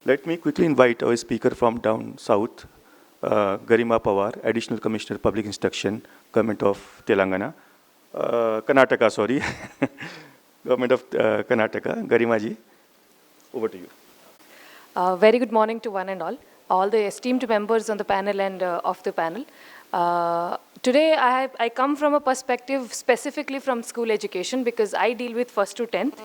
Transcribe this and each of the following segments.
Let me quickly invite our speaker from down south, Garima Panwar, Additional Commissioner Public Instruction, Government of Telangana, Karnataka, sorry, Government of Karnataka. Garima ji, over to you. Very good morning to one and all the esteemed members on the panel and off the panel. Today I come from a perspective specifically from school education because I deal with 1st to 10th.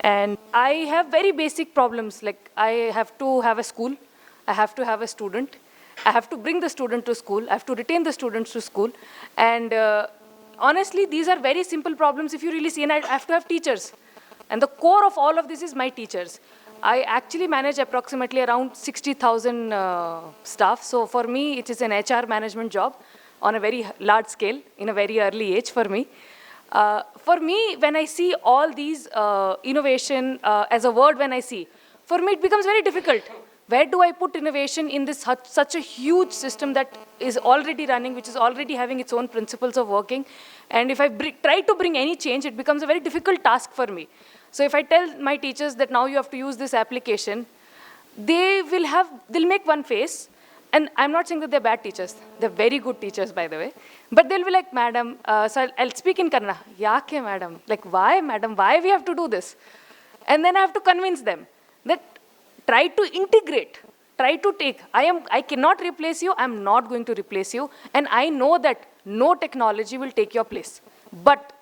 And I have very basic problems, like I have to have a school, I have to have a student, I have to bring the student to school, I have to retain the students to school. And honestly, these are very simple problems if you really see, and I have to have teachers. And the core of all of this is my teachers. I actually manage approximately around 60,000 staff. So for me, it is an HR management job on a very large scale in a very early age for me. For me, when I see all these innovation as a word when I see, for me it becomes very difficult. Where do I put innovation in this such a huge system that is already running, which is already having its own principles of working? And if I try to bring any change, it becomes a very difficult task for me. So if I tell my teachers that now you have to use this application, they'll make one face. And I'm not saying that they're bad teachers. They're very good teachers, by the way. But they'll be like, madam, so I'll speak in Kannada. Yaake, madam? Like, why, madam? Why we have to do this? And then I have to convince them that try to integrate, try to take. I cannot replace you. I'm not going to replace you. And I know that no technology will take your place. But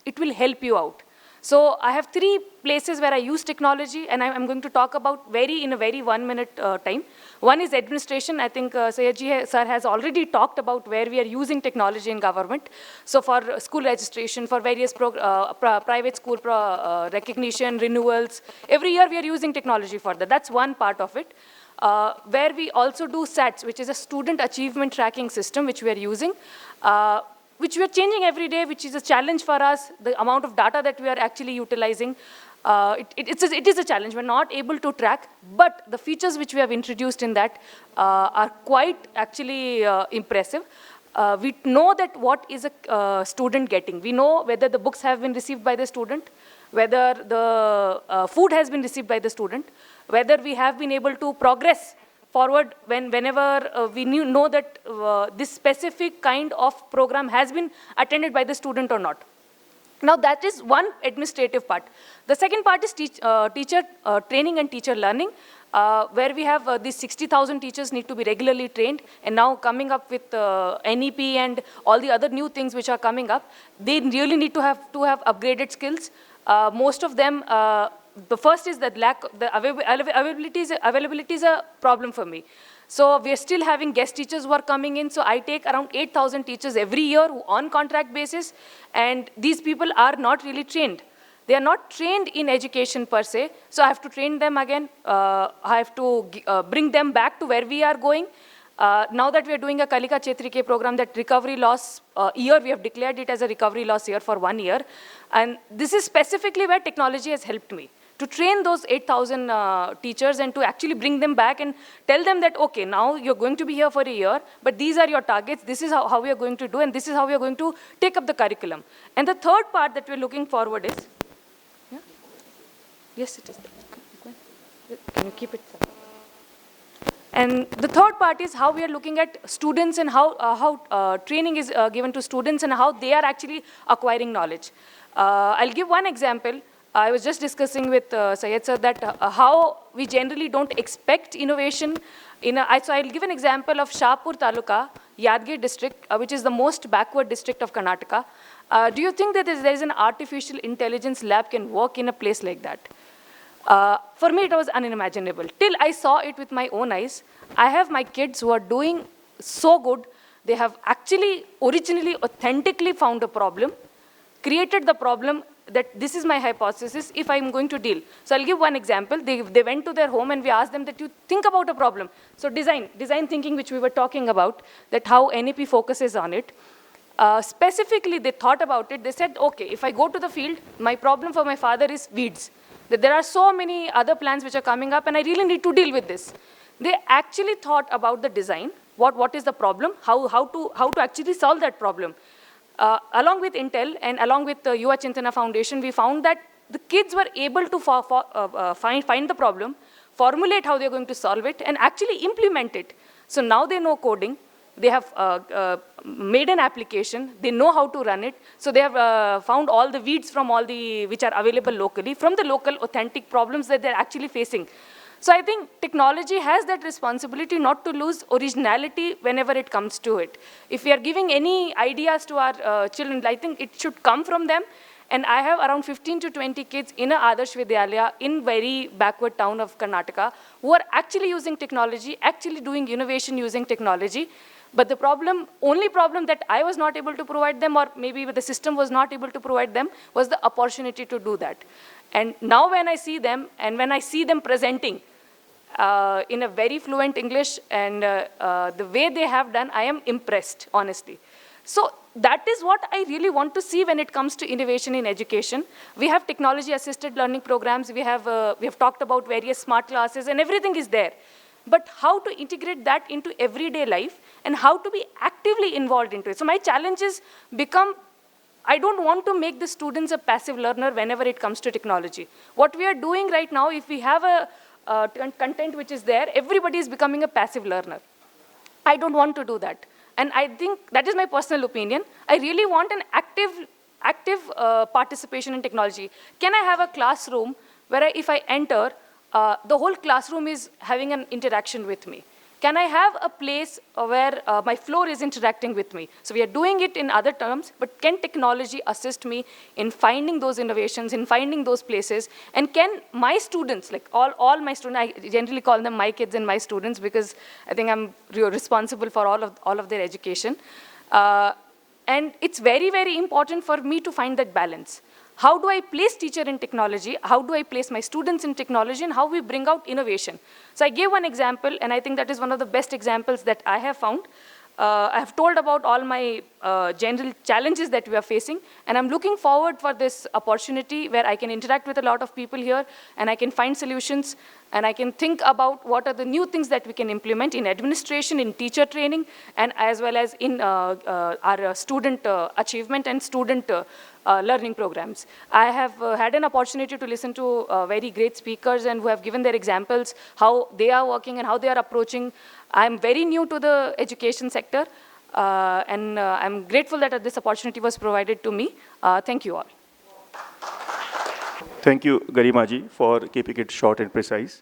it will help you out. So I have 3 places where I use technology, and I'm going to talk about in a very 1 minute time. One is administration. I think Sayedji sir has already talked about where we are using technology in government. So for school registration, for various private school recognition, renewals, every year we are using technology for that. That's one part of it. Where we also do SATs, which is a student achievement tracking system, which we are using. Which we are changing every day, which is a challenge for us, the amount of data that we are actually utilizing. It is a challenge. We're not able to track, but the features which we have introduced in that are quite actually impressive. We know that what is a student getting. We know whether the books have been received by the student, whether the food has been received by the student, whether we have been able to progress forward whenever we know that this specific kind of program has been attended by the student or not. Now that is one administrative part. The second part is teacher training and teacher learning, where we have these 60,000 teachers need to be regularly trained, and now coming up with NEP and all the other new things which are coming up, they really need to have upgraded skills. Most of them, the first is that availability is a problem for me. So we are still having guest teachers who are coming in. So I take around 8,000 teachers every year on contract basis. And these people are not really trained. They are not trained in education per se. So I have to train them again. I have to bring them back to where we are going. Now that we are doing a Kalika Chetrike program, that recovery loss year, we have declared it as a recovery loss year for 1 year. And this is specifically where technology has helped me to train those 8,000 teachers and to actually bring them back and tell them that, okay, now you're going to be here for a year, but these are your targets, this is how we are going to do, and this is how we are going to take up the curriculum. And the third part that we're looking forward is, yeah? Yes, it is. Can you keep it? And the third part is how we are looking at students and how training is given to students and how they are actually acquiring knowledge. I'll give one example. I was just discussing with Syed sir that how we generally don't expect innovation. So I'll give an example of Shahpur Taluka, Yadgir district, which is the most backward district of Karnataka. Do you think that there is an artificial intelligence lab can work in a place like that? For me, it was unimaginable. Till I saw it with my own eyes. I have my kids who are doing so good. They have actually originally, authentically found a problem, created the problem, that this is my hypothesis if I'm going to deal. So I'll give one example. They went to their home and we asked them that you think about a problem. So design thinking, which we were talking about, that how NEP focuses on it. Specifically, they thought about it. They said, okay, if I go to the field, my problem for my father is weeds. That there are so many other plants which are coming up and I really need to deal with this. They actually thought about the design. what is the problem, how to actually solve that problem. Along with Intel and along with the Yuva Chintana Foundation, we found that the kids were able to find the problem, formulate how they're going to solve it, and actually implement it. So now they know coding. They have made an application. They know how to run it. So they have found all the weeds from all the which are available locally, from the local authentic problems that they're actually facing. So I think technology has that responsibility not to lose originality whenever it comes to it. If we are giving any ideas to our children, I think it should come from them. And I have around 15 to 20 kids in a Adarsh Vidyalaya in very backward town of Karnataka who are actually using technology, actually doing innovation using technology. But the only problem that I was not able to provide them, or maybe the system was not able to provide them, was the opportunity to do that. And now when I see them, and when I see them presenting in a very fluent English, and the way they have done, I am impressed, honestly. So that is what I really want to see when it comes to innovation in education. We have technology-assisted learning programs. We have talked about various smart classes, and everything is there. But how to integrate that into everyday life and how to be actively involved into it. So my challenges become, I don't want to make the students a passive learner whenever it comes to technology. What we are doing right now, if we have a content which is there, everybody is becoming a passive learner. I don't want to do that. And I think that is my personal opinion. I really want an active participation in technology. Can I have a classroom where if I enter, the whole classroom is having an interaction with me? Can I have a place where my floor is interacting with me? So we are doing it in other terms, but can technology assist me in finding those innovations, in finding those places? And can my students, like all my students, I generally call them my kids and my students because I think I'm responsible for all of their education. And it's very, very important for me to find that balance. How do I place teacher in technology? How do I place my students in technology? And how we bring out innovation? So I gave one example, and I think that is one of the best examples that I have found. I have told about all my general challenges that we are facing, and I'm looking forward for this opportunity where I can interact with a lot of people here, and I can find solutions, and I can think about what are the new things that we can implement in administration, in teacher training, and as well as in our student achievement and student learning programs. I have had an opportunity to listen to very great speakers and who have given their examples, how they are working and how they are approaching. I'm very new to the education sector, and I'm grateful that this opportunity was provided to me. Thank you all. Thank you, Garima ji, for keeping it short and precise.